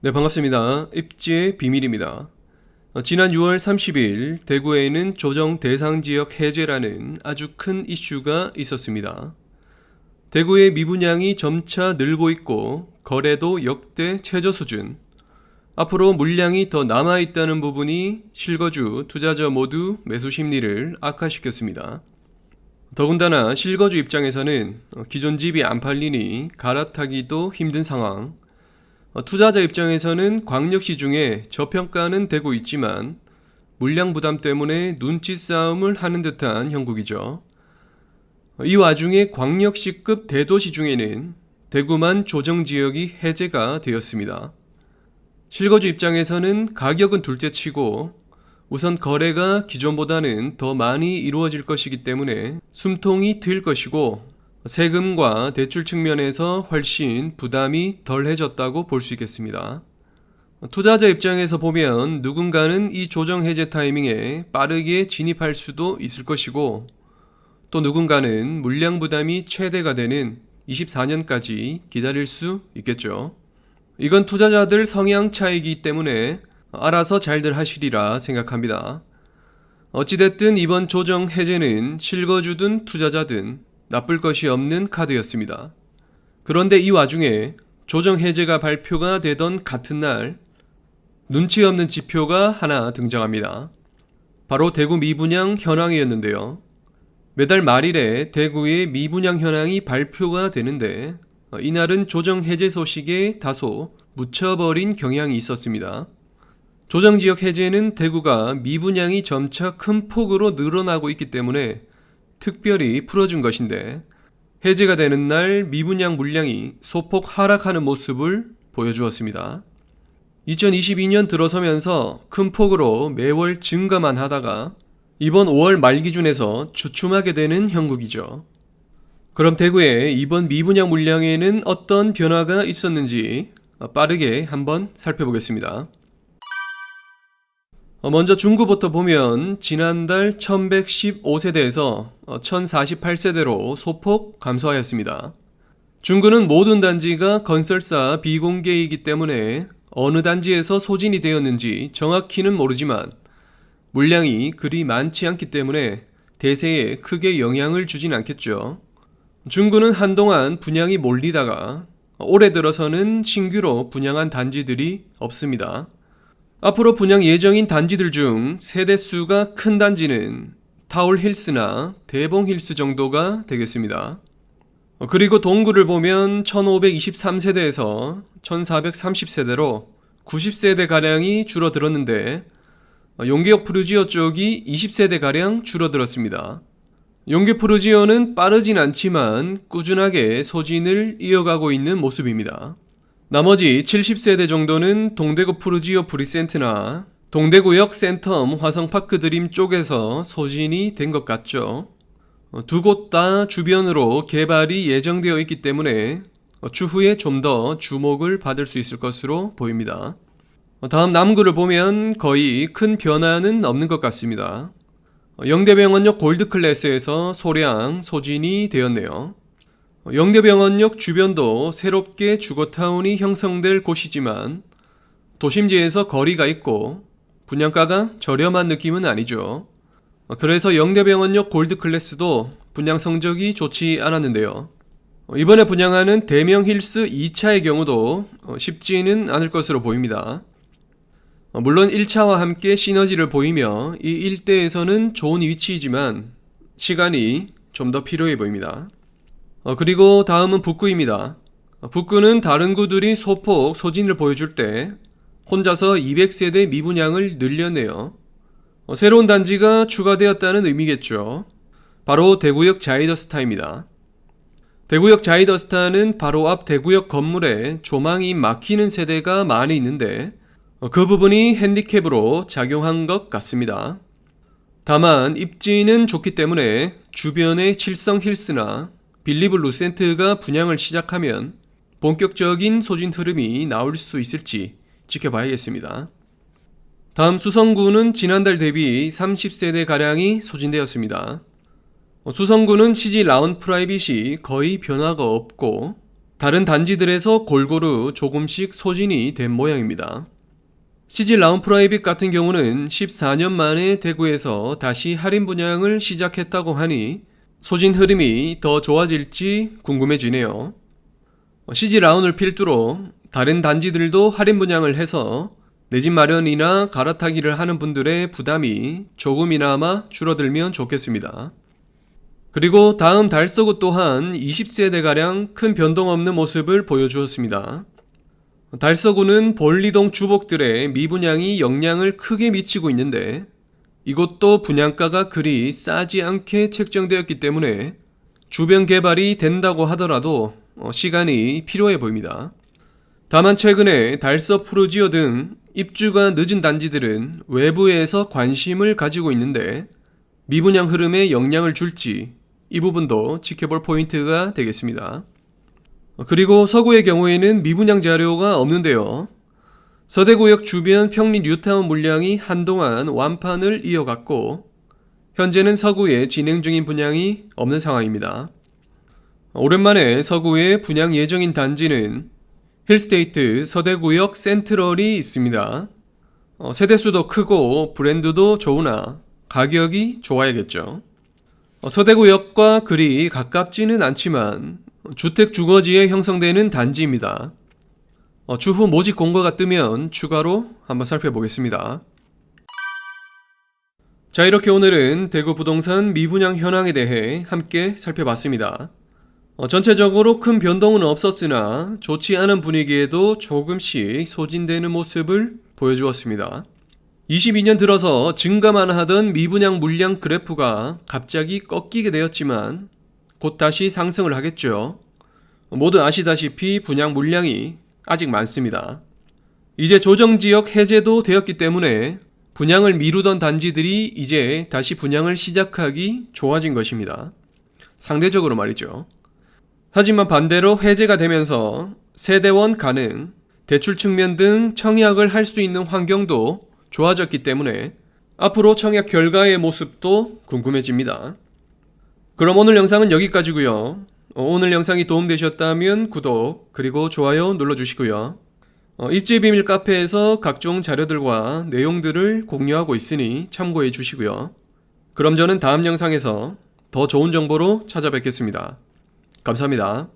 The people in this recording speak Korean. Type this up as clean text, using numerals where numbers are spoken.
네, 반갑습니다. 입지의 비밀입니다. 지난 6월 30일 대구에는 조정 대상 지역 해제라는 아주 큰 이슈가 있었습니다. 대구의 미분양이 점차 늘고 있고 거래도 역대 최저 수준. 앞으로 물량이 더 남아있다는 부분이 실거주, 투자자 모두 매수 심리를 악화시켰습니다. 더군다나 실거주 입장에서는 기존 집이 안 팔리니 갈아타기도 힘든 상황. 투자자 입장에서는 광역시 중에 저평가는 되고 있지만 물량 부담 때문에 눈치 싸움을 하는 듯한 형국이죠. 이 와중에 광역시급 대도시 중에는 대구만 조정지역이 해제가 되었습니다. 실거주 입장에서는 가격은 둘째치고 우선 거래가 기존보다는 더 많이 이루어질 것이기 때문에 숨통이 트일 것이고 세금과 대출 측면에서 훨씬 부담이 덜해졌다고 볼 수 있겠습니다. 투자자 입장에서 보면 누군가는 이 조정 해제 타이밍에 빠르게 진입할 수도 있을 것이고 또 누군가는 물량 부담이 최대가 되는 24년까지 기다릴 수 있겠죠. 이건 투자자들 성향 차이이기 때문에 알아서 잘들 하시리라 생각합니다. 어찌됐든 이번 조정 해제는 실거주든 투자자든 나쁠 것이 없는 카드였습니다. 그런데 이 와중에 조정 해제가 발표가 되던 같은 날 눈치 없는 지표가 하나 등장합니다. 바로 대구 미분양 현황이었는데요. 매달 말일에 대구의 미분양 현황이 발표가 되는데 이날은 조정 해제 소식에 다소 묻혀버린 경향이 있었습니다. 조정지역 해제는 대구가 미분양이 점차 큰 폭으로 늘어나고 있기 때문에 특별히 풀어준 것인데 해제가 되는 날 미분양 물량이 소폭 하락하는 모습을 보여주었습니다. 2022년 들어서면서 큰 폭으로 매월 증가만 하다가 이번 5월 말 기준에서 주춤하게 되는 형국이죠. 그럼 대구의 이번 미분양 물량에는 어떤 변화가 있었는지 빠르게 한번 살펴보겠습니다. 먼저 중구부터 보면 지난달 1115세대에서 1048세대로 소폭 감소하였습니다. 중구는 모든 단지가 건설사 비공개이기 때문에 어느 단지에서 소진이 되었는지 정확히는 모르지만 물량이 그리 많지 않기 때문에 대세에 크게 영향을 주진 않겠죠. 중구는 한동안 분양이 몰리다가 올해 들어서는 신규로 분양한 단지들이 없습니다. 앞으로 분양 예정인 단지들 중 세대수가 큰 단지는 타올힐스나 대봉힐스 정도가 되겠습니다. 그리고 동구를 보면 1523세대에서 1430세대로 90세대가량이 줄어들었는데 용계역 푸르지오 쪽이 20세대가량 줄어들었습니다. 용계 푸르지오는 빠르진 않지만 꾸준하게 소진을 이어가고 있는 모습입니다. 나머지 70세대 정도는 동대구 푸르지오 프리센트나 동대구역 센텀 화성파크 드림 쪽에서 소진이 된 것 같죠. 두 곳 다 주변으로 개발이 예정되어 있기 때문에 추후에 좀 더 주목을 받을 수 있을 것으로 보입니다. 다음 남구를 보면 거의 큰 변화는 없는 것 같습니다. 영대병원역 골드클래스에서 소량 소진이 되었네요. 영대병원역 주변도 새롭게 주거타운이 형성될 곳이지만 도심지에서 거리가 있고 분양가가 저렴한 느낌은 아니죠. 그래서 영대병원역 골드클래스도 분양 성적이 좋지 않았는데요. 이번에 분양하는 대명힐스 2차의 경우도 쉽지는 않을 것으로 보입니다. 물론 1차와 함께 시너지를 보이며 이 일대에서는 좋은 위치이지만 시간이 좀 더 필요해 보입니다. 그리고 다음은 북구입니다. 북구는 다른 구들이 소폭 소진을 보여줄 때 혼자서 200세대 미분양을 늘렸네요. 새로운 단지가 추가되었다는 의미겠죠. 바로 대구역 자이더스타입니다. 대구역 자이더스타는 바로 앞 대구역 건물에 조망이 막히는 세대가 많이 있는데 그 부분이 핸디캡으로 작용한 것 같습니다. 다만 입지는 좋기 때문에 주변의 칠성힐스나 빌리브 루센트가 분양을 시작하면 본격적인 소진 흐름이 나올 수 있을지 지켜봐야겠습니다. 다음 수성구는 지난달 대비 30세대가량이 소진되었습니다. 수성구는 CG 라운 프라이빗이 거의 변화가 없고 다른 단지들에서 골고루 조금씩 소진이 된 모양입니다. CJ 라운프라이빗 같은 경우는 14년 만에 대구에서 다시 할인 분양을 시작했다고 하니 소진 흐름이 더 좋아질지 궁금해지네요. CJ 라운을 필두로 다른 단지들도 할인 분양을 해서 내 집 마련이나 갈아타기를 하는 분들의 부담이 조금이나마 줄어들면 좋겠습니다. 그리고 다음 달서구 또한 20세대가량 큰 변동 없는 모습을 보여주었습니다. 달서구는 본리동 주복들의 미분양이 영향을 크게 미치고 있는데 이곳도 분양가가 그리 싸지 않게 책정되었기 때문에 주변 개발이 된다고 하더라도 시간이 필요해 보입니다. 다만 최근에 달서 푸르지오 등 입주가 늦은 단지들은 외부에서 관심을 가지고 있는데 미분양 흐름에 영향을 줄지 이 부분도 지켜볼 포인트가 되겠습니다. 그리고 서구의 경우에는 미분양 자료가 없는데요. 서대구역 주변 평리 뉴타운 물량이 한동안 완판을 이어갔고 현재는 서구에 진행 중인 분양이 없는 상황입니다. 오랜만에 서구에 분양 예정인 단지는 힐스테이트 서대구역 센트럴이 있습니다. 세대수도 크고 브랜드도 좋으나 가격이 좋아야겠죠. 서대구역과 그리 가깝지는 않지만 주택 주거지에 형성되는 단지입니다. 추후 모집 공고가 뜨면 추가로 한번 살펴보겠습니다. 자, 이렇게 오늘은 대구 부동산 미분양 현황에 대해 함께 살펴봤습니다. 전체적으로 큰 변동은 없었으나 좋지 않은 분위기에도 조금씩 소진되는 모습을 보여주었습니다. 22년 들어서 증가만 하던 미분양 물량 그래프가 갑자기 꺾이게 되었지만 곧 다시 상승을 하겠죠. 모두 아시다시피 분양 물량이 아직 많습니다. 이제 조정지역 해제도 되었기 때문에 분양을 미루던 단지들이 이제 다시 분양을 시작하기 좋아진 것입니다. 상대적으로 말이죠. 하지만 반대로 해제가 되면서 세대원 가능, 대출 측면 등 청약을 할 수 있는 환경도 좋아졌기 때문에 앞으로 청약 결과의 모습도 궁금해집니다. 그럼 오늘 영상은 여기까지고요. 오늘 영상이 도움되셨다면 구독 그리고 좋아요 눌러주시고요. 입지비밀 카페에서 각종 자료들과 내용들을 공유하고 있으니 참고해 주시고요. 그럼 저는 다음 영상에서 더 좋은 정보로 찾아뵙겠습니다. 감사합니다.